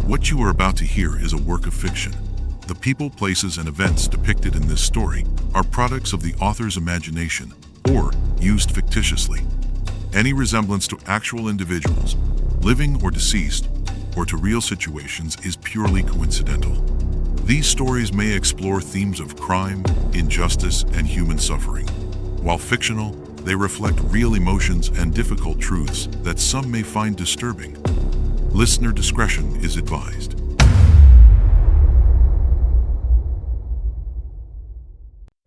What you are about to hear is a work of fiction. The people, places, and events depicted in this story are products of the author's imagination or used fictitiously. Any resemblance to actual individuals, living or deceased, or to real situations is purely coincidental. These stories may explore themes of crime, injustice, and human suffering. While fictional, they reflect real emotions and difficult truths that some may find disturbing. Listener discretion is advised.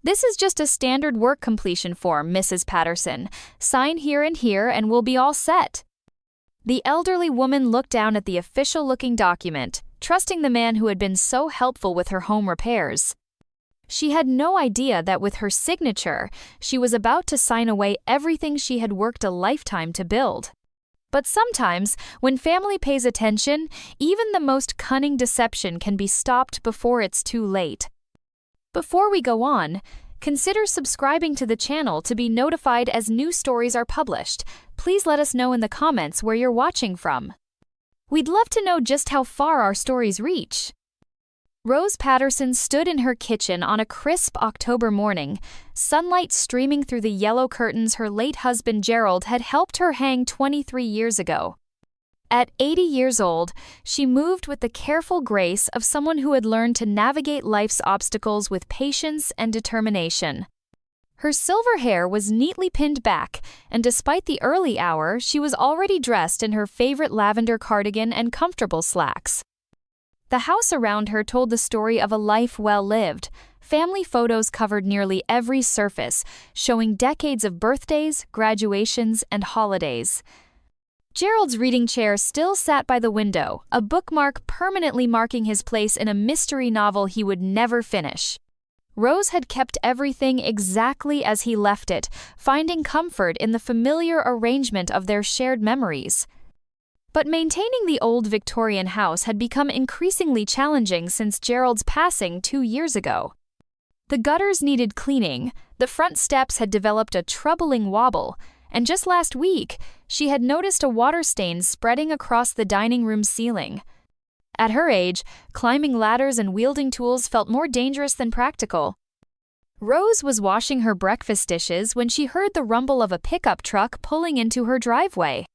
This is just a standard work completion form, Mrs. Patterson. Sign here and we'll be all set. The elderly woman looked down at the official-looking document, trusting the man who had been so helpful with her home repairs. She had no idea that with her signature, she was about to sign away everything she had worked a lifetime to build. But sometimes, when family pays attention, even the most cunning deception can be stopped before it's too late. Before we go on, consider subscribing to the channel to be notified as new stories are published. Please let us know in the comments where you're watching from. We'd love to know just how far our stories reach. Rose Patterson stood in her kitchen on a crisp October morning, sunlight streaming through the yellow curtains her late husband Gerald had helped her hang 23 years ago. At 80 years old, she moved with the careful grace of someone who had learned to navigate life's obstacles with patience and determination. Her silver hair was neatly pinned back, and despite the early hour, she was already dressed in her favorite lavender cardigan and comfortable slacks. The house around her told the story of a life well lived. Family photos covered nearly every surface, showing decades of birthdays, graduations, and holidays. Gerald's reading chair still sat by the window, a bookmark permanently marking his place in a mystery novel he would never finish. Rose had kept everything exactly as he left it, finding comfort in the familiar arrangement of their shared memories. But maintaining the old Victorian house had become increasingly challenging since Gerald's passing 2 years ago. The gutters needed cleaning, the front steps had developed a troubling wobble, and just last week, she had noticed a water stain spreading across the dining room ceiling. At her age, climbing ladders and wielding tools felt more dangerous than practical. Rose was washing her breakfast dishes when she heard the rumble of a pickup truck pulling into her driveway.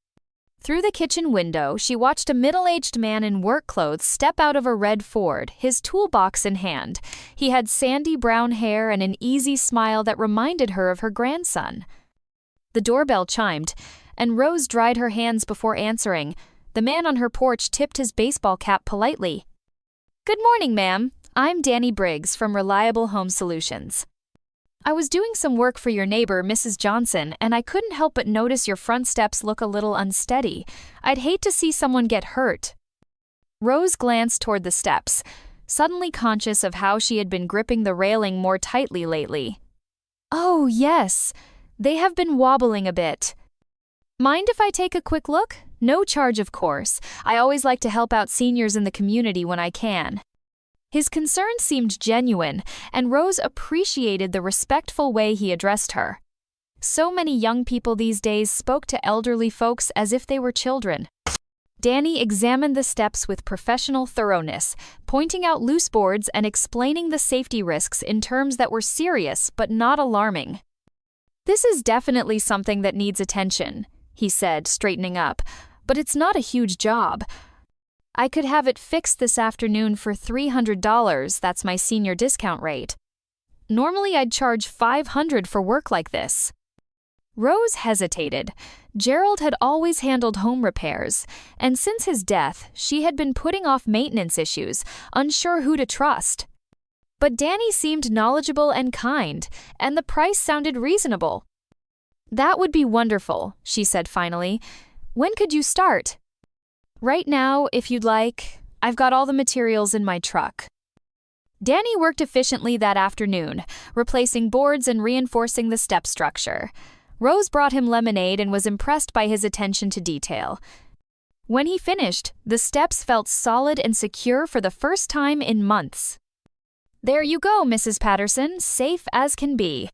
Through the kitchen window, she watched a middle-aged man in work clothes step out of a red Ford, his toolbox in hand. He had sandy brown hair and an easy smile that reminded her of her grandson. The doorbell chimed, and Rose dried her hands before answering. The man on her porch tipped his baseball cap politely. "Good morning, ma'am. I'm Danny Briggs from Reliable Home Solutions. I was doing some work for your neighbor, Mrs. Johnson, and I couldn't help but notice your front steps look a little unsteady. I'd hate to see someone get hurt." Rose glanced toward the steps, suddenly conscious of how she had been gripping the railing more tightly lately. "Oh, yes. They have been wobbling a bit. Mind if I take a quick look? No charge, of course. I always like to help out seniors in the community when I can." His concern seemed genuine, and Rose appreciated the respectful way he addressed her. So many young people these days spoke to elderly folks as if they were children. Danny examined the steps with professional thoroughness, pointing out loose boards and explaining the safety risks in terms that were serious but not alarming. "This is definitely something that needs attention," he said, straightening up, "but it's not a huge job. I could have it fixed this afternoon for $300, that's my senior discount rate. Normally I'd charge $500 for work like this." Rose hesitated. Gerald had always handled home repairs, and since his death, she had been putting off maintenance issues, unsure who to trust. But Danny seemed knowledgeable and kind, and the price sounded reasonable. "That would be wonderful," she said finally. "When could you start?" "Right now, if you'd like. I've got all the materials in my truck." Danny worked efficiently that afternoon, replacing boards and reinforcing the step structure. Rose brought him lemonade and was impressed by his attention to detail. When he finished, the steps felt solid and secure for the first time in months. "There you go, Mrs. Patterson, safe as can be."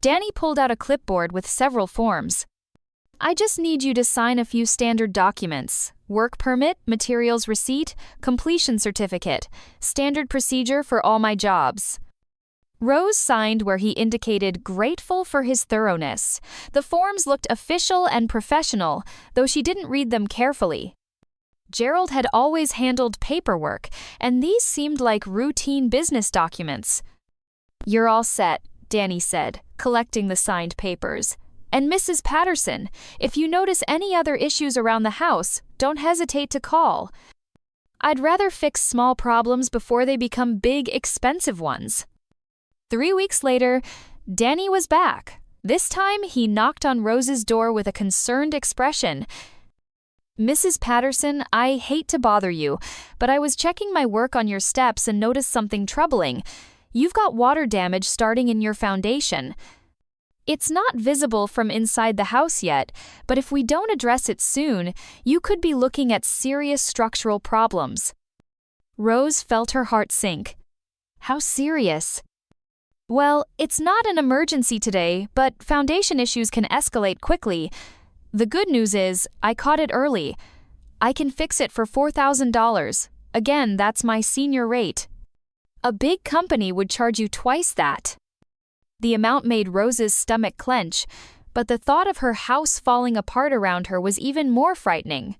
Danny pulled out a clipboard with several forms. I just need you to sign a few standard documents: work permit, materials receipt, completion certificate, standard procedure for all my jobs. Rose signed where he indicated grateful for his thoroughness. The forms looked official and professional, though she didn't read them carefully. Gerald had always handled paperwork, and these seemed like routine business documents. "You're all set," Danny said, collecting the signed papers. "And Mrs. Patterson, if you notice any other issues around the house, don't hesitate to call. I'd rather fix small problems before they become big, expensive ones." 3 weeks later, Danny was back. This time, he knocked on Rose's door with a concerned expression. "Mrs. Patterson, I hate to bother you, but I was checking my work on your steps and noticed something troubling. You've got water damage starting in your foundation. It's not visible from inside the house yet, but if we don't address it soon, you could be looking at serious structural problems." Rose felt her heart sink. "How serious?" "Well, it's not an emergency today, but foundation issues can escalate quickly. The good news is, I caught it early. I can fix it for $4,000. Again, that's my senior rate. A big company would charge you twice that." The amount made Rose's stomach clench, but the thought of her house falling apart around her was even more frightening.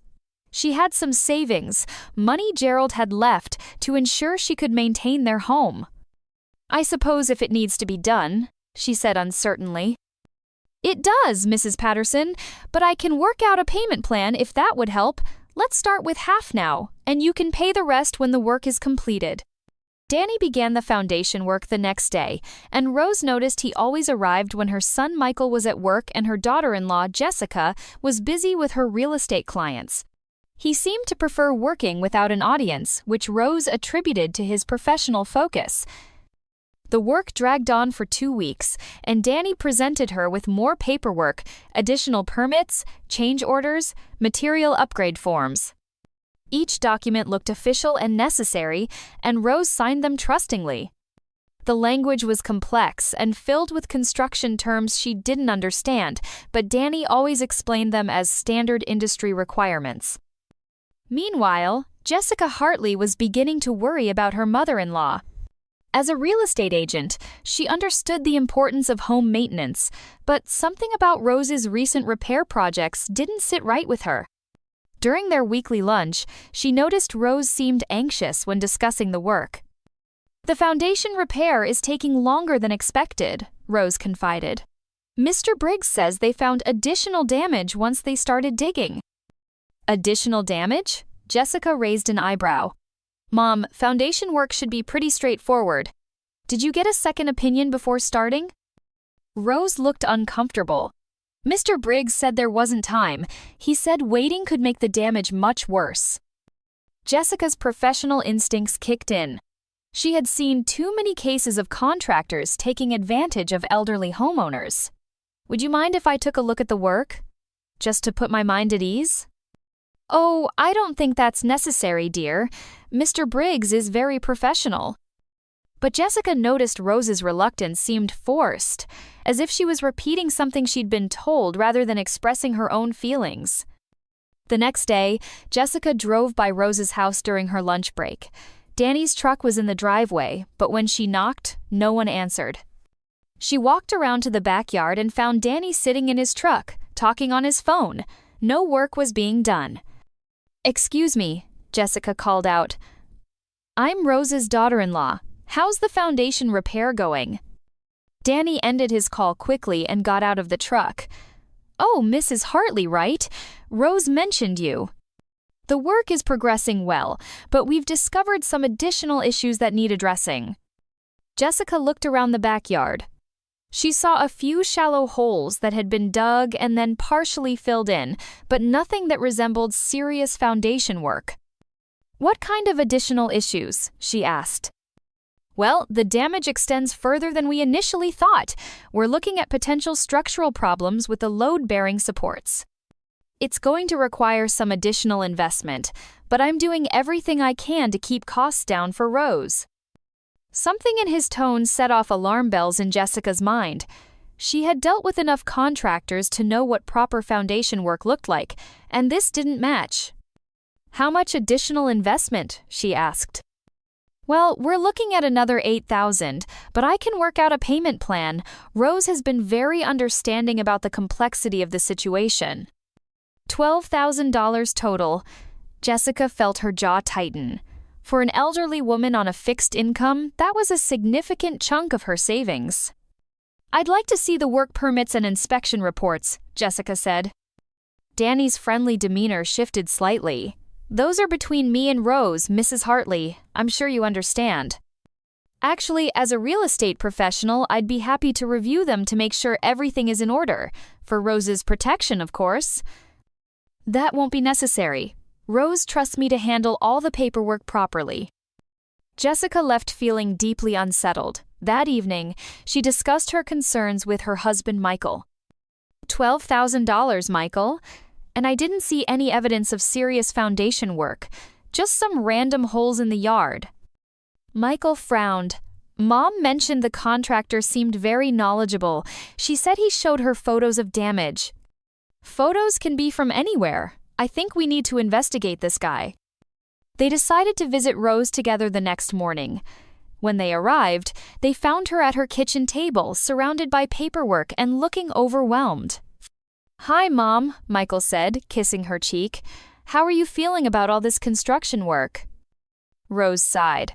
She had some savings, money Gerald had left, to ensure she could maintain their home. "I suppose if it needs to be done," she said uncertainly. "It does, Mrs. Patterson, but I can work out a payment plan if that would help. Let's start with half now, and you can pay the rest when the work is completed." Danny began the foundation work the next day, and Rose noticed he always arrived when her son Michael was at work and her daughter-in-law, Jessica, was busy with her real estate clients. He seemed to prefer working without an audience, which Rose attributed to his professional focus. The work dragged on for 2 weeks, and Danny presented her with more paperwork, additional permits, change orders, material upgrade forms. Each document looked official and necessary, and Rose signed them trustingly. The language was complex and filled with construction terms she didn't understand, but Danny always explained them as standard industry requirements. Meanwhile, Jessica Hartley was beginning to worry about her mother-in-law. As a real estate agent, she understood the importance of home maintenance, but something about Rose's recent repair projects didn't sit right with her. During their weekly lunch, she noticed Rose seemed anxious when discussing the work. "The foundation repair is taking longer than expected," Rose confided. "Mr. Briggs says they found additional damage once they started digging." "Additional damage?" Jessica raised an eyebrow. "Mom, foundation work should be pretty straightforward. Did you get a second opinion before starting?" Rose looked uncomfortable. "Mr. Briggs said there wasn't time. He said waiting could make the damage much worse." Jessica's professional instincts kicked in. She had seen too many cases of contractors taking advantage of elderly homeowners. "Would you mind if I took a look at the work? Just to put my mind at ease?" "Oh, I don't think that's necessary, dear. Mr. Briggs is very professional." But Jessica noticed Rose's reluctance seemed forced, as if she was repeating something she'd been told rather than expressing her own feelings. The next day, Jessica drove by Rose's house during her lunch break. Danny's truck was in the driveway, but when she knocked, no one answered. She walked around to the backyard and found Danny sitting in his truck, talking on his phone. No work was being done. "Excuse me," Jessica called out. "I'm Rose's daughter-in-law. How's the foundation repair going?" Danny ended his call quickly and got out of the truck. "Oh, Mrs. Hartley, right? Rose mentioned you." "The work is progressing well, but we've discovered some additional issues that need addressing." Jessica looked around the backyard. She saw a few shallow holes that had been dug and then partially filled in, but nothing that resembled serious foundation work. "What kind of additional issues?" she asked. "Well, the damage extends further than we initially thought. We're looking at potential structural problems with the load-bearing supports. It's going to require some additional investment, but I'm doing everything I can to keep costs down for Rose." Something in his tone set off alarm bells in Jessica's mind. She had dealt with enough contractors to know what proper foundation work looked like, and this didn't match. "How much additional investment?" she asked. "Well, we're looking at another $8,000, but I can work out a payment plan." Rose has been very understanding about the complexity of the situation. $12,000 total. Jessica felt her jaw tighten. For an elderly woman on a fixed income, that was a significant chunk of her savings. "I'd like to see the work permits and inspection reports," Jessica said. Danny's friendly demeanor shifted slightly. "Those are between me and Rose, Mrs. Hartley. I'm sure you understand." "Actually, as a real estate professional, I'd be happy to review them to make sure everything is in order. For Rose's protection, of course." "That won't be necessary. Rose trusts me to handle all the paperwork properly." Jessica left feeling deeply unsettled. That evening, she discussed her concerns with her husband Michael. $12,000, Michael. And I didn't see any evidence of serious foundation work, just some random holes in the yard. Michael frowned. Mom mentioned the contractor seemed very knowledgeable. She said he showed her photos of damage. "Photos can be from anywhere. I think we need to investigate this guy." They decided to visit Rose together the next morning. When they arrived, they found her at her kitchen table, surrounded by paperwork and looking overwhelmed. "Hi, Mom," Michael said, kissing her cheek. "How are you feeling about all this construction work?" Rose sighed.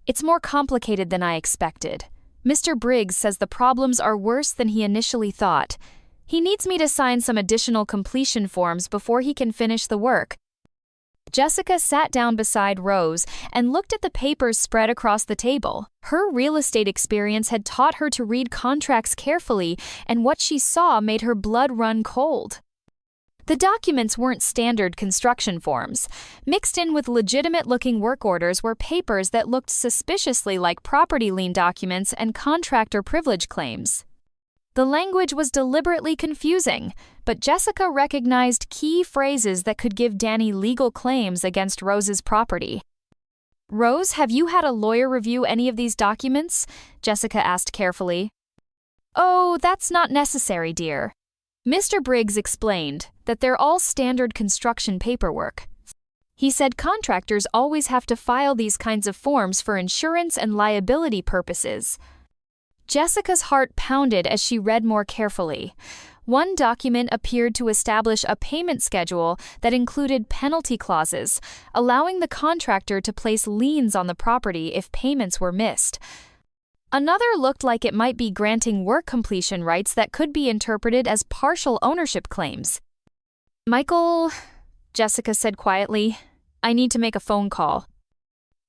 "It's more complicated than I expected. Mr. Briggs says the problems are worse than he initially thought. He needs me to sign some additional completion forms before he can finish the work." Jessica sat down beside Rose and looked at the papers spread across the table. Her real estate experience had taught her to read contracts carefully, and what she saw made her blood run cold. The documents weren't standard construction forms. Mixed in with legitimate-looking work orders were papers that looked suspiciously like property lien documents and contractor privilege claims. The language was deliberately confusing, but Jessica recognized key phrases that could give Danny legal claims against Rose's property. "Rose, have you had a lawyer review any of these documents?" Jessica asked carefully. "Oh, that's not necessary, dear." Mr. Briggs explained that they're all standard construction paperwork. He said contractors always have to file these kinds of forms for insurance and liability purposes. Jessica's heart pounded as she read more carefully. One document appeared to establish a payment schedule that included penalty clauses, allowing the contractor to place liens on the property if payments were missed. Another looked like it might be granting work completion rights that could be interpreted as partial ownership claims. "Michael," Jessica said quietly, "I need to make a phone call."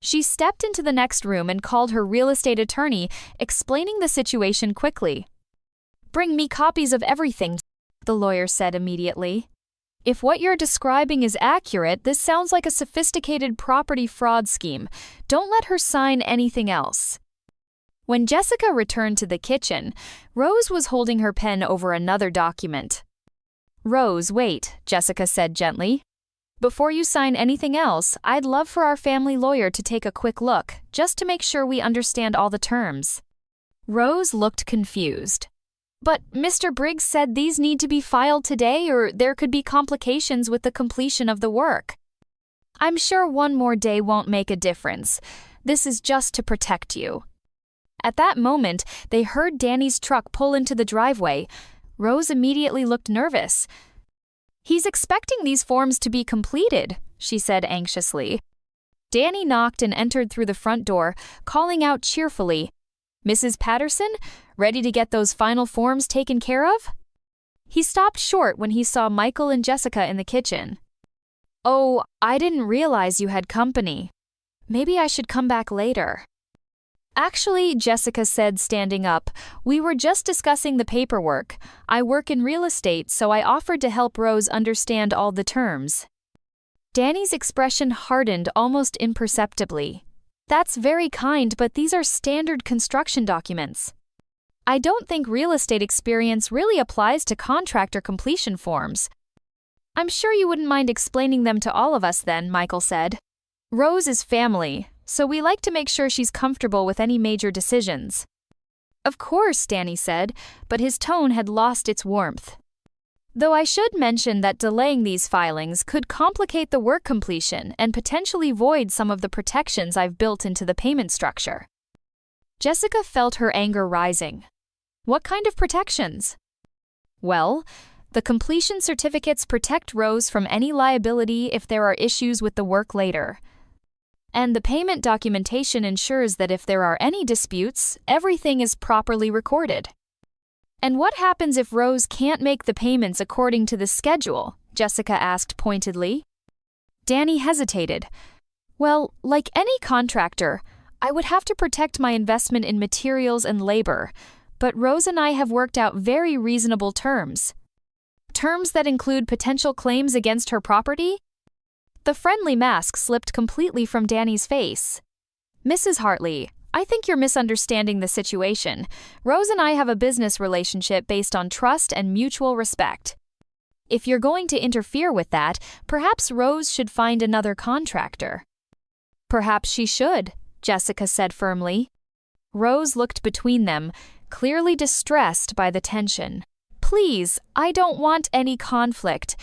She stepped into the next room and called her real estate attorney, explaining the situation quickly. "Bring me copies of everything," the lawyer said immediately. "If what you're describing is accurate, this sounds like a sophisticated property fraud scheme. Don't let her sign anything else." When Jessica returned to the kitchen, Rose was holding her pen over another document. "Rose, wait," Jessica said gently. "Before you sign anything else, I'd love for our family lawyer to take a quick look, just to make sure we understand all the terms." Rose looked confused. "But Mr. Briggs said these need to be filed today or there could be complications with the completion of the work." "I'm sure one more day won't make a difference. This is just to protect you." At that moment, they heard Danny's truck pull into the driveway. Rose immediately looked nervous. "He's expecting these forms to be completed," she said anxiously. Danny knocked and entered through the front door, calling out cheerfully, "Mrs. Patterson, ready to get those final forms taken care of?" He stopped short when he saw Michael and Jessica in the kitchen. "Oh, I didn't realize you had company. Maybe I should come back later." "Actually," Jessica said, standing up, "we were just discussing the paperwork. I work in real estate, so I offered to help Rose understand all the terms." Danny's expression hardened almost imperceptibly. "That's very kind, but these are standard construction documents. I don't think real estate experience really applies to contractor completion forms." "I'm sure you wouldn't mind explaining them to all of us then," Michael said. "Rose is family, so we like to make sure she's comfortable with any major decisions." Of course, Danny said, but his tone had lost its warmth. Though I should mention that delaying these filings could complicate the work completion and potentially void some of the protections I've built into the payment structure. Jessica felt her anger rising. What kind of protections? Well, the completion certificates protect Rose from any liability if there are issues with the work later. And the payment documentation ensures that if there are any disputes, everything is properly recorded. And what happens if Rose can't make the payments according to the schedule? Jessica asked pointedly. Danny hesitated. Well, like any contractor, I would have to protect my investment in materials and labor, but Rose and I have worked out very reasonable terms. Terms that include potential claims against her property? The friendly mask slipped completely from Danny's face. Mrs. Hartley, I think you're misunderstanding the situation. Rose and I have a business relationship based on trust and mutual respect. If you're going to interfere with that, perhaps Rose should find another contractor. Perhaps she should, Jessica said firmly. Rose looked between them, clearly distressed by the tension. Please, I don't want any conflict.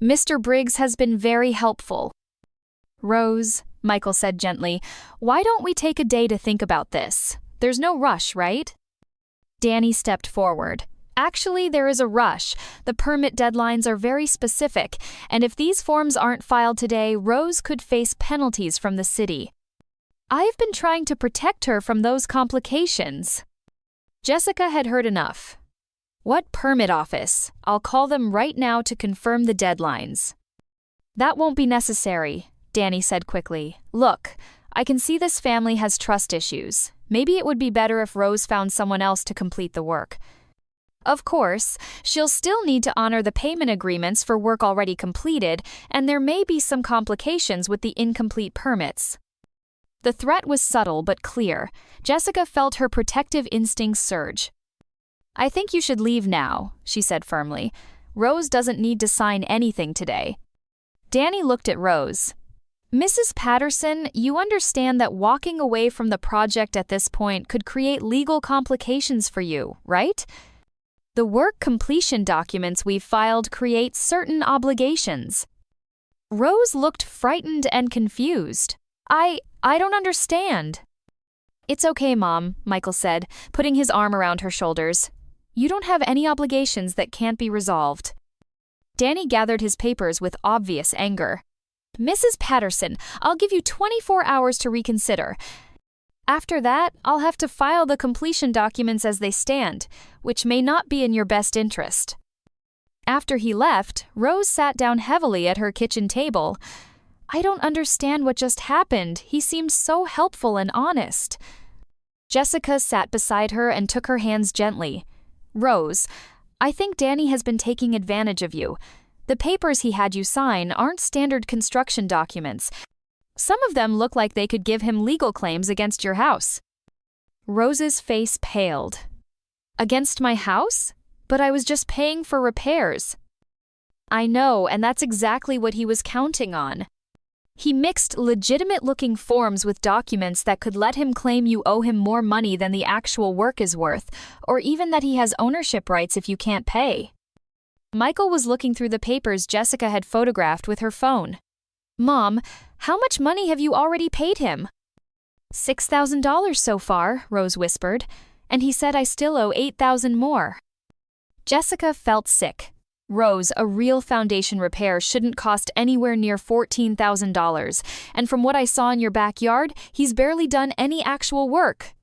Mr. Briggs has been very helpful. Rose, Michael said gently, why don't we take a day to think about this? There's no rush, right? Danny stepped forward. Actually, there is a rush. The permit deadlines are very specific, and if these forms aren't filed today, Rose could face penalties from the city. I've been trying to protect her from those complications. Jessica had heard enough. What permit office? I'll call them right now to confirm the deadlines. That won't be necessary, Danny said quickly. Look, I can see this family has trust issues. Maybe it would be better if Rose found someone else to complete the work. Of course, she'll still need to honor the payment agreements for work already completed, and there may be some complications with the incomplete permits. The threat was subtle but clear. Jessica felt her protective instincts surge. I think you should leave now, she said firmly. Rose doesn't need to sign anything today. Danny looked at Rose. Mrs. Patterson, you understand that walking away from the project at this point could create legal complications for you, right? The work completion documents we've filed create certain obligations. Rose looked frightened and confused. I don't understand. It's okay, Mom, Michael said, putting his arm around her shoulders. You don't have any obligations that can't be resolved. Danny gathered his papers with obvious anger. Mrs. Patterson, I'll give you 24 hours to reconsider. After that, I'll have to file the completion documents as they stand, which may not be in your best interest. After he left, Rose sat down heavily at her kitchen table. I don't understand what just happened. He seemed so helpful and honest. Jessica sat beside her and took her hands gently. Rose, I think Danny has been taking advantage of you. The papers he had you sign aren't standard construction documents. Some of them look like they could give him legal claims against your house. Rose's face paled. Against my house? But I was just paying for repairs. I know, and that's exactly what he was counting on. He mixed legitimate-looking forms with documents that could let him claim you owe him more money than the actual work is worth, or even that he has ownership rights if you can't pay. Michael was looking through the papers Jessica had photographed with her phone. Mom, how much money have you already paid him? $6,000 so far, Rose whispered, and he said I still owe $8,000 more. Jessica felt sick. Rose, a real foundation repair shouldn't cost anywhere near $14,000, and from what I saw in your backyard, he's barely done any actual work.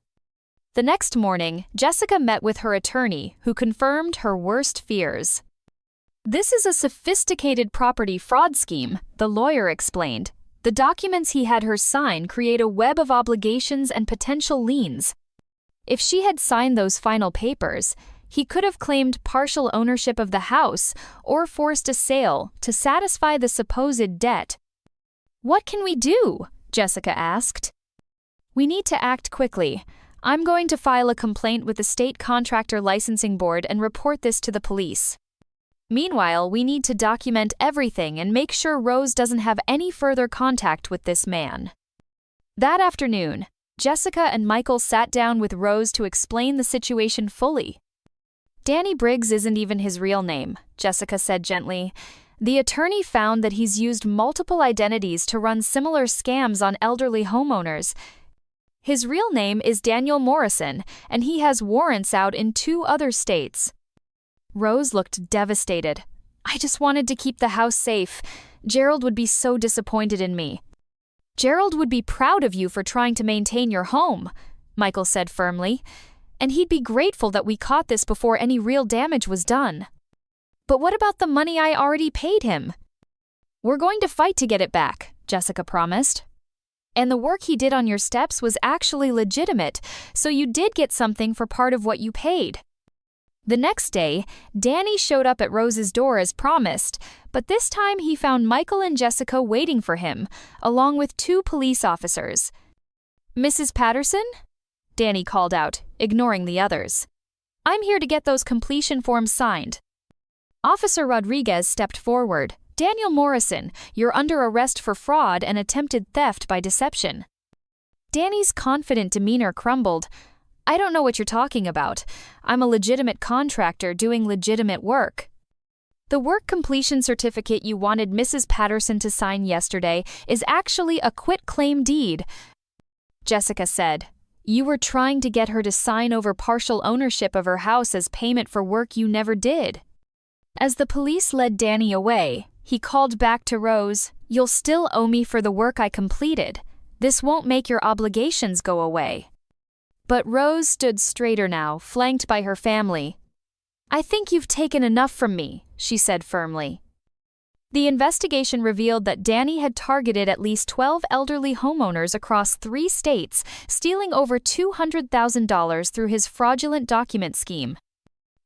The next morning, Jessica met with her attorney, who confirmed her worst fears. This is a sophisticated property fraud scheme, the lawyer explained. The documents he had her sign create a web of obligations and potential liens. If she had signed those final papers, he could have claimed partial ownership of the house or forced a sale to satisfy the supposed debt. What can we do? Jessica asked. We need to act quickly. I'm going to file a complaint with the State Contractor Licensing Board and report this to the police. Meanwhile, we need to document everything and make sure Rose doesn't have any further contact with this man. That afternoon, Jessica and Michael sat down with Rose to explain the situation fully. Danny Briggs isn't even his real name, Jessica said gently. The attorney found that he's used multiple identities to run similar scams on elderly homeowners. His real name is Daniel Morrison, and he has warrants out in 2 other states. Rose looked devastated. I just wanted to keep the house safe. Gerald would be so disappointed in me. Gerald would be proud of you for trying to maintain your home, Michael said firmly, and he'd be grateful that we caught this before any real damage was done. But what about the money I already paid him? We're going to fight to get it back, Jessica promised. And the work he did on your steps was actually legitimate, so you did get something for part of what you paid. The next day, Danny showed up at Rose's door as promised, but this time he found Michael and Jessica waiting for him, along with 2 police officers. Mrs. Patterson? Danny called out, ignoring the others. I'm here to get those completion forms signed. Officer Rodriguez stepped forward. Daniel Morrison, you're under arrest for fraud and attempted theft by deception. Danny's confident demeanor crumbled. I don't know what you're talking about. I'm a legitimate contractor doing legitimate work. The work completion certificate you wanted Mrs. Patterson to sign yesterday is actually a quitclaim deed, Jessica said. You were trying to get her to sign over partial ownership of her house as payment for work you never did. As the police led Danny away, he called back to Rose, You'll still owe me for the work I completed. This won't make your obligations go away. But Rose stood straighter now, flanked by her family. I think you've taken enough from me, she said firmly. The investigation revealed that Danny had targeted at least 12 elderly homeowners across 3 states, stealing over $200,000 through his fraudulent document scheme.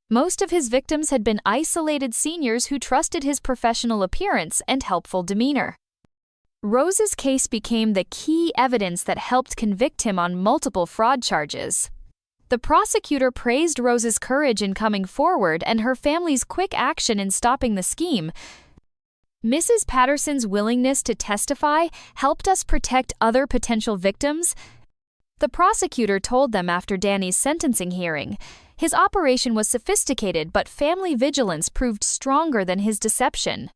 Most of his victims had been isolated seniors who trusted his professional appearance and helpful demeanor. Rose's case became the key evidence that helped convict him on multiple fraud charges. The prosecutor praised Rose's courage in coming forward and her family's quick action in stopping the scheme. Mrs. Patterson's willingness to testify helped us protect other potential victims, the prosecutor told them after Danny's sentencing hearing. His operation was sophisticated, but family vigilance proved stronger than his deception.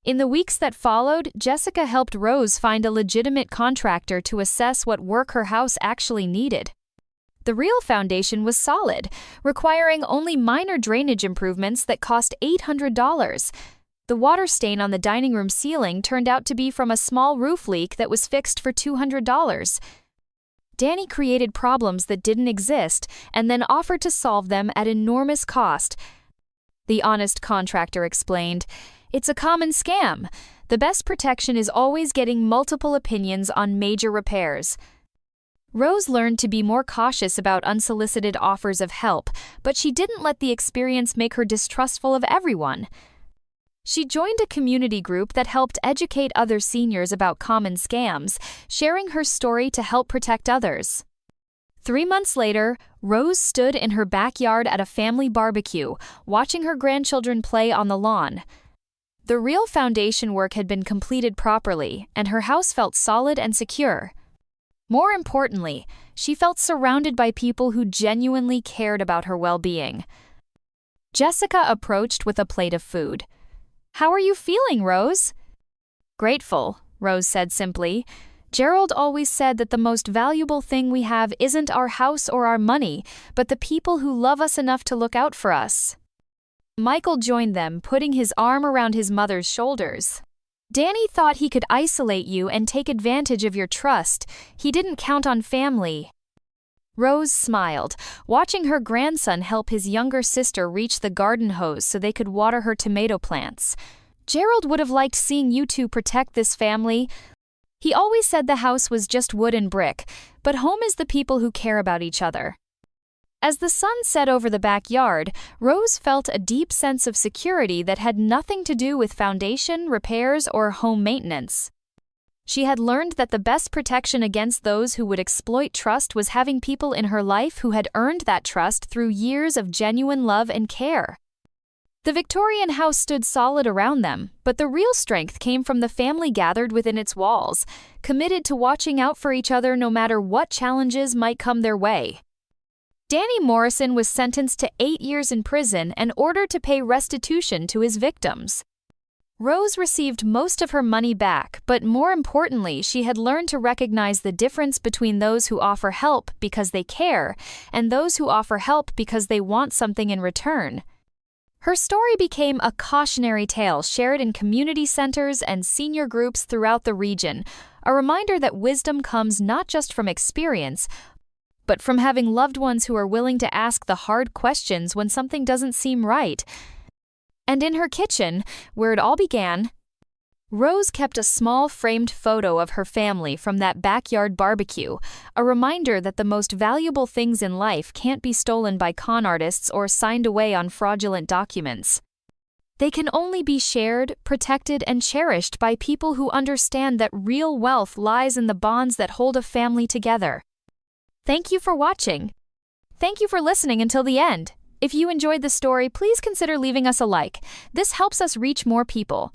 In the weeks that followed, Jessica helped Rose find a legitimate contractor to assess what work her house actually needed. The real foundation was solid, requiring only minor drainage improvements that cost $800. The water stain on the dining room ceiling turned out to be from a small roof leak that was fixed for $200. Danny created problems that didn't exist and then offered to solve them at enormous cost. The honest contractor explained, It's a common scam. The best protection is always getting multiple opinions on major repairs. Rose learned to be more cautious about unsolicited offers of help, but she didn't let the experience make her distrustful of everyone. She joined a community group that helped educate other seniors about common scams, sharing her story to help protect others. 3 months later, Rose stood in her backyard at a family barbecue, watching her grandchildren play on the lawn. The real foundation work had been completed properly, and her house felt solid and secure. More importantly, she felt surrounded by people who genuinely cared about her well-being. Jessica approached with a plate of food. How are you feeling, Rose? Grateful, Rose said simply. Gerald always said that the most valuable thing we have isn't our house or our money, but the people who love us enough to look out for us. Michael joined them, putting his arm around his mother's shoulders. Danny thought he could isolate you and take advantage of your trust. He didn't count on family. Rose smiled, watching her grandson help his younger sister reach the garden hose so they could water her tomato plants. Gerald would have liked seeing you two protect this family. He always said the house was just wood and brick, but home is the people who care about each other. As the sun set over the backyard, Rose felt a deep sense of security that had nothing to do with foundation, repairs, or home maintenance. She had learned that the best protection against those who would exploit trust was having people in her life who had earned that trust through years of genuine love and care. The Victorian house stood solid around them, but the real strength came from the family gathered within its walls, committed to watching out for each other no matter what challenges might come their way. Danny Morrison was sentenced to 8 years in prison and ordered to pay restitution to his victims. Rose received most of her money back, but more importantly, she had learned to recognize the difference between those who offer help because they care and those who offer help because they want something in return. Her story became a cautionary tale shared in community centers and senior groups throughout the region, a reminder that wisdom comes not just from experience, but from having loved ones who are willing to ask the hard questions when something doesn't seem right. And in her kitchen, where it all began, Rose kept a small framed photo of her family from that backyard barbecue, a reminder that the most valuable things in life can't be stolen by con artists or signed away on fraudulent documents. They can only be shared, protected, and cherished by people who understand that real wealth lies in the bonds that hold a family together. Thank you for watching. Thank you for listening until the end. If you enjoyed the story, please consider leaving us a like. This helps us reach more people.